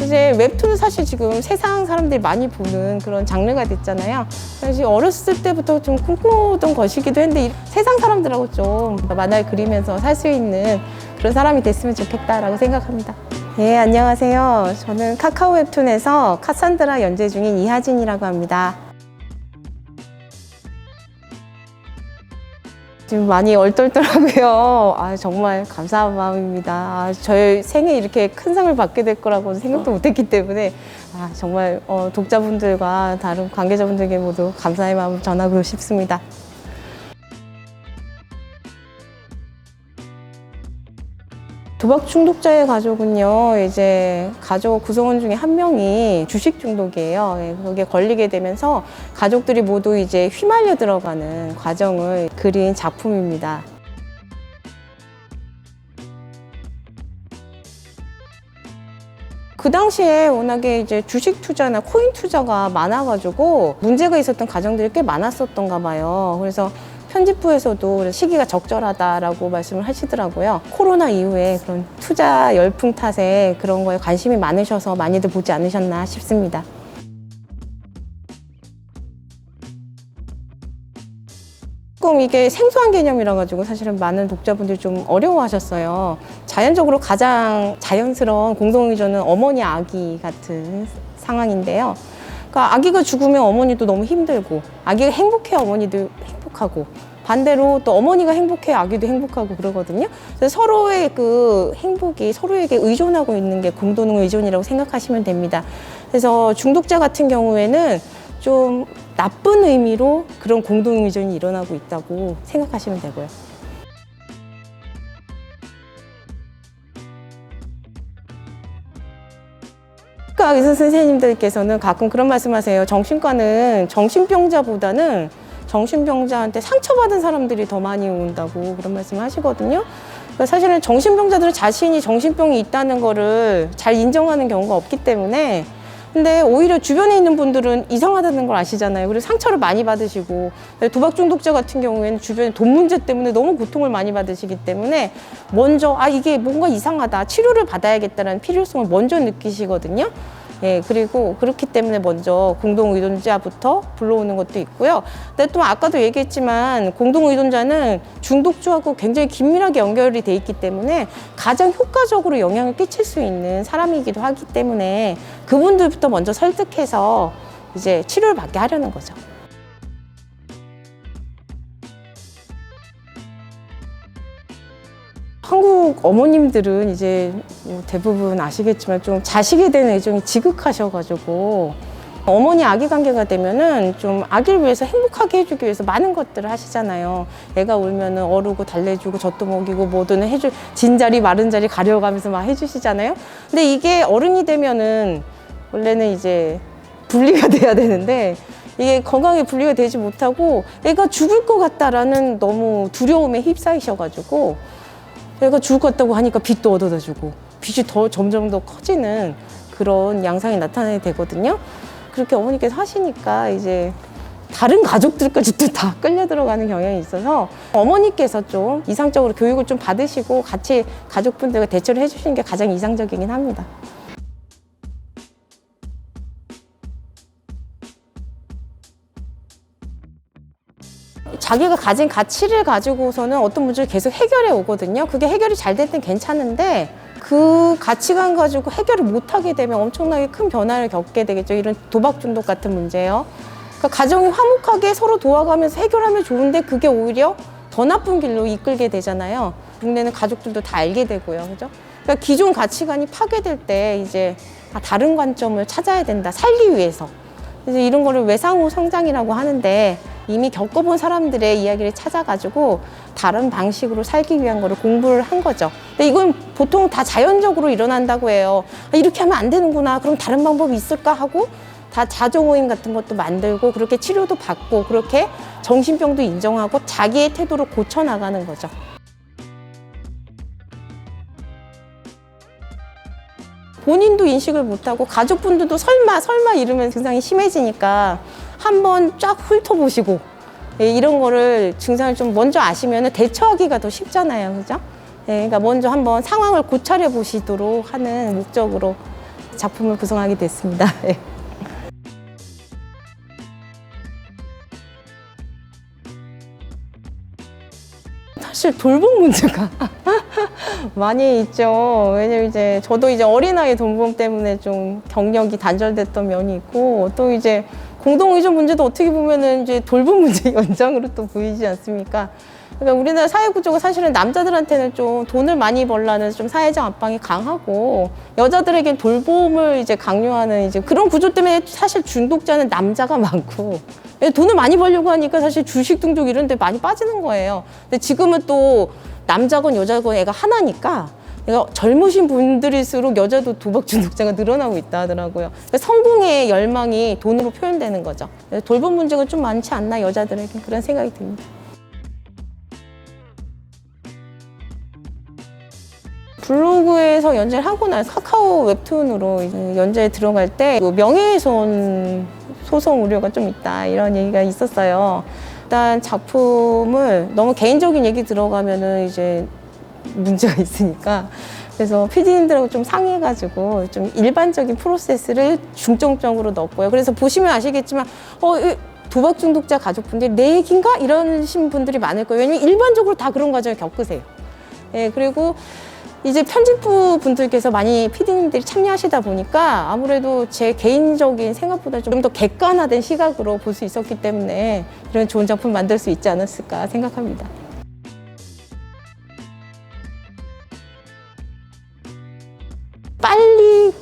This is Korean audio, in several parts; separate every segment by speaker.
Speaker 1: 이제 웹툰은 사실 지금 세상 사람들이 많이 보는 그런 장르가 됐잖아요. 사실 어렸을 때부터 좀 꿈꾸던 것이기도 했는데 세상 사람들하고 좀 만화를 그리면서 살 수 있는 그런 사람이 됐으면 좋겠다라고 생각합니다. 네, 안녕하세요. 저는 카카오 웹툰에서 카산드라 연재 중인 이하진이라고 합니다. 지금 많이 얼떨떨하고요. 정말 감사한 마음입니다. 저의 생에 이렇게 큰 상을 받게 될 거라고 생각도 못했기 때문에 정말 독자분들과 다른 관계자분들에게 모두 감사의 마음을 전하고 싶습니다. 도박 중독자의 가족은요, 이제 가족 구성원 중에 한 명이 주식 중독이에요. 거기에 걸리게 되면서 가족들이 모두 이제 휘말려 들어가는 과정을 그린 작품입니다. 그 당시에 워낙에 이제 주식 투자나 코인 투자가 많아가지고 문제가 있었던 가정들이 꽤 많았었던가 봐요. 그래서 편집부에서도 시기가 적절하다라고 말씀을 하시더라고요. 코로나 이후에 그런 투자 열풍 탓에 그런 거에 관심이 많으셔서 많이들 보지 않으셨나 싶습니다. 조금 이게 생소한 개념이라 가지고 사실은 많은 독자분들이 좀 어려워하셨어요. 자연적으로 가장 자연스러운 공동의존은 어머니 아기 같은 상황인데요. 그러니까 아기가 죽으면 어머니도 너무 힘들고, 아기가 행복해야 어머니도 행복하고, 반대로 또 어머니가 행복해야 아기도 행복하고 그러거든요. 그래서 서로의 그 행복이 서로에게 의존하고 있는 게 공동 의존이라고 생각하시면 됩니다. 그래서 중독자 같은 경우에는 좀 나쁜 의미로 그런 공동 의존이 일어나고 있다고 생각하시면 되고요. 의사 선생님들께서는 가끔 그런 말씀하세요. 정신과는 정신병자보다는 정신병자한테 상처받은 사람들이 더 많이 온다고 그런 말씀을 하시거든요. 그러니까 사실은 정신병자들은 자신이 정신병이 있다는 거를 잘 인정하는 경우가 없기 때문에, 근데 오히려 주변에 있는 분들은 이상하다는 걸 아시잖아요. 그리고 상처를 많이 받으시고, 도박 중독자 같은 경우에는 주변에 돈 문제 때문에 너무 고통을 많이 받으시기 때문에 먼저 이게 뭔가 이상하다, 치료를 받아야겠다는 필요성을 먼저 느끼시거든요. 예, 그리고 그렇기 때문에 먼저 공동의존자부터 불러오는 것도 있고요. 근데 또 아까도 얘기했지만 공동의존자는 중독주하고 굉장히 긴밀하게 연결이 돼 있기 때문에 가장 효과적으로 영향을 끼칠 수 있는 사람이기도 하기 때문에 그분들부터 먼저 설득해서 이제 치료를 받게 하려는 거죠. 한국 어머님들은 이제 대부분 아시겠지만 좀 자식에 대한 애정이 지극하셔가지고 어머니 아기 관계가 되면은 좀 아기를 위해서 행복하게 해주기 위해서 많은 것들을 하시잖아요. 애가 울면은 어르고 달래주고 젖도 먹이고 뭐든 진자리 마른 자리 가려가면서 막 해주시잖아요. 근데 이게 어른이 되면은 원래는 이제 분리가 돼야 되는데 이게 건강에 분리가 되지 못하고 애가 죽을 것 같다라는 너무 두려움에 휩싸이셔가지고 애가 죽을 것 같다고 하니까 빚도 얻어다 주고 빚이 점점 더 커지는 그런 양상이 나타나게 되거든요. 그렇게 어머니께서 하시니까 이제 다른 가족들까지도 다 끌려 들어가는 경향이 있어서 어머니께서 좀 이상적으로 교육을 좀 받으시고 같이 가족분들과 대처를 해주시는 게 가장 이상적이긴 합니다. 자기가 가진 가치를 가지고서는 어떤 문제를 계속 해결해 오거든요. 그게 해결이 잘 될 땐 괜찮은데 그 가치관 가지고 해결을 못하게 되면 엄청나게 큰 변화를 겪게 되겠죠. 이런 도박 중독 같은 문제요. 그러니까 가정이 화목하게 서로 도와가면서 해결하면 좋은데 그게 오히려 더 나쁜 길로 이끌게 되잖아요. 국내는 가족들도 다 알게 되고요. 그죠? 그러니까 기존 가치관이 파괴될 때 이제 다른 관점을 찾아야 된다. 살기 위해서. 그래서 이런 거를 외상후 성장이라고 하는데 이미 겪어본 사람들의 이야기를 찾아가지고 다른 방식으로 살기 위한 거를 공부를 한 거죠. 근데 이건 보통 다 자연적으로 일어난다고 해요. 이렇게 하면 안 되는구나. 그럼 다른 방법이 있을까 하고 다 자정모임 같은 것도 만들고 그렇게 치료도 받고 그렇게 정신병도 인정하고 자기의 태도로 고쳐나가는 거죠. 본인도 인식을 못하고 가족분들도 설마 이러면 증상이 심해지니까 한번 쫙 훑어보시고 이런 거를 증상을 좀 먼저 아시면 대처하기가 더 쉽잖아요. 그죠? 그러니까 먼저 한번 상황을 고찰해 보시도록 하는 목적으로 작품을 구성하게 됐습니다. 예. 사실 돌봄 문제가 많이 있죠. 왜냐면 이제 저도 이제 어린아이 돌봄 때문에 좀 경력이 단절됐던 면이 있고, 또 이제 공동의존 문제도 어떻게 보면은 이제 돌봄 문제 연장으로 또 보이지 않습니까? 그러니까 우리나라 사회 구조가 사실은 남자들한테는 좀 돈을 많이 벌라는 좀 사회적 압박이 강하고, 여자들에겐 돌봄을 이제 강요하는 이제 그런 구조 때문에 사실 중독자는 남자가 많고, 돈을 많이 벌려고 하니까 사실 주식 등록 이런 데 많이 빠지는 거예요. 근데 지금은 또 남자건 여자건 애가 하나니까, 그러니까 젊으신 분들일수록 여자도 도박 중독자가 늘어나고 있다 하더라고요. 그러니까 성공의 열망이 돈으로 표현되는 거죠. 돌봄 문제가 좀 많지 않나, 여자들에게. 그런 생각이 듭니다. 블로그에서 연재를 하고 나서 카카오 웹툰으로 연재에 들어갈 때 명예훼손 소송 우려가 좀 있다, 이런 얘기가 있었어요. 일단 작품을 너무 개인적인 얘기 들어가면은 이제 문제가 있으니까, 그래서 PD님들하고 좀 상의해가지고 좀 일반적인 프로세스를 중점적으로 넣었고요. 그래서 보시면 아시겠지만 도박 중독자 가족분들이 내 얘기인가? 이러신 분들이 많을 거예요. 왜냐면 일반적으로 다 그런 과정을 겪으세요. 예, 그리고 이제 편집부 분들께서 많이 PD님들이 참여하시다 보니까 아무래도 제 개인적인 생각보다 좀 더 객관화된 시각으로 볼 수 있었기 때문에 이런 좋은 작품 만들 수 있지 않았을까 생각합니다. 빨리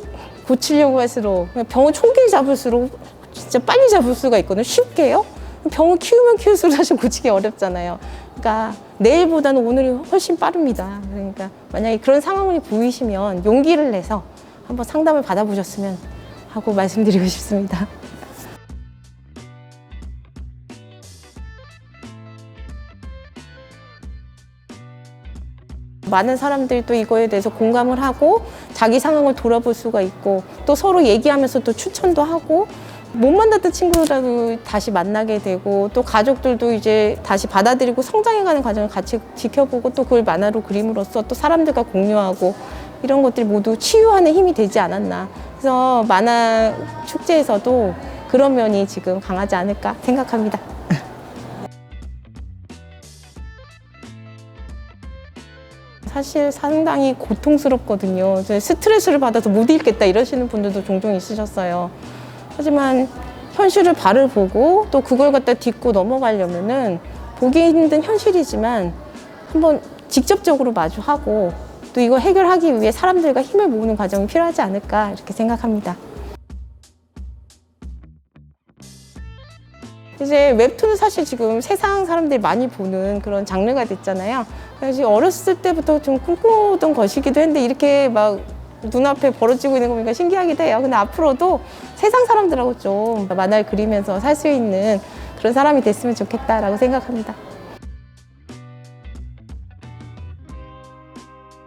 Speaker 1: 고치려고 할수록, 병을 초기에 잡을수록 진짜 빨리 잡을 수가 있거든요. 쉽게요. 병을 키우면 키울수록 사실 고치기 어렵잖아요. 그러니까 내일보다는 오늘이 훨씬 빠릅니다. 그러니까 만약에 그런 상황이 보이시면 용기를 내서 한번 상담을 받아보셨으면 하고 말씀드리고 싶습니다. 많은 사람들이 또 이거에 대해서 공감을 하고 자기 상황을 돌아볼 수가 있고, 또 서로 얘기하면서 또 추천도 하고, 못 만났던 친구라도 다시 만나게 되고, 또 가족들도 이제 다시 받아들이고 성장해가는 과정을 같이 지켜보고, 또 그걸 만화로 그림으로써 또 사람들과 공유하고, 이런 것들이 모두 치유하는 힘이 되지 않았나. 그래서 만화 축제에서도 그런 면이 지금 강하지 않을까 생각합니다. 사실 상당히 고통스럽거든요. 스트레스를 받아서 못 읽겠다 이러시는 분들도 종종 있으셨어요. 하지만 현실을 바를 보고 또 그걸 갖다 딛고 넘어가려면은 보기 힘든 현실이지만 한번 직접적으로 마주하고, 또 이거 해결하기 위해 사람들과 힘을 모으는 과정이 필요하지 않을까, 이렇게 생각합니다. 이제 웹툰은 사실 지금 세상 사람들이 많이 보는 그런 장르가 됐잖아요. 그래서 어렸을 때부터 좀 꿈꾸던 것이기도 했는데, 이렇게 막 눈앞에 벌어지고 있는 거 보니까 신기하기도 해요. 근데 앞으로도 세상 사람들하고 좀 만화를 그리면서 살 수 있는 그런 사람이 됐으면 좋겠다라고 생각합니다.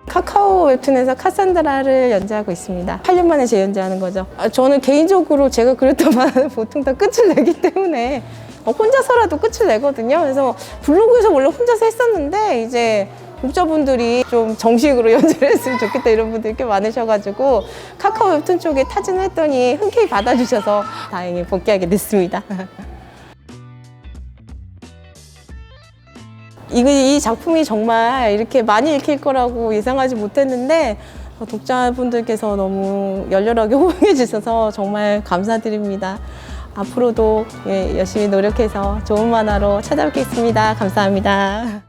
Speaker 1: 카카오 웹툰에서 카산드라를 연재하고 있습니다. 8년 만에 재연재하는 거죠. 저는 개인적으로 제가 그렸던 만화는 보통 다 끝을 내기 때문에 혼자서라도 끝을 내거든요. 그래서 블로그에서 원래 혼자서 했었는데, 이제 독자분들이 좀 정식으로 연재를 했으면 좋겠다 이런 분들이 꽤 많으셔가지고 카카오 웹툰 쪽에 타진을 했더니 흔쾌히 받아주셔서 다행히 복귀하게 됐습니다. 이 작품이 정말 이렇게 많이 읽힐 거라고 예상하지 못했는데, 독자분들께서 너무 열렬하게 호응해 주셔서 정말 감사드립니다. 앞으로도 열심히 노력해서 좋은 만화로 찾아뵙겠습니다. 감사합니다.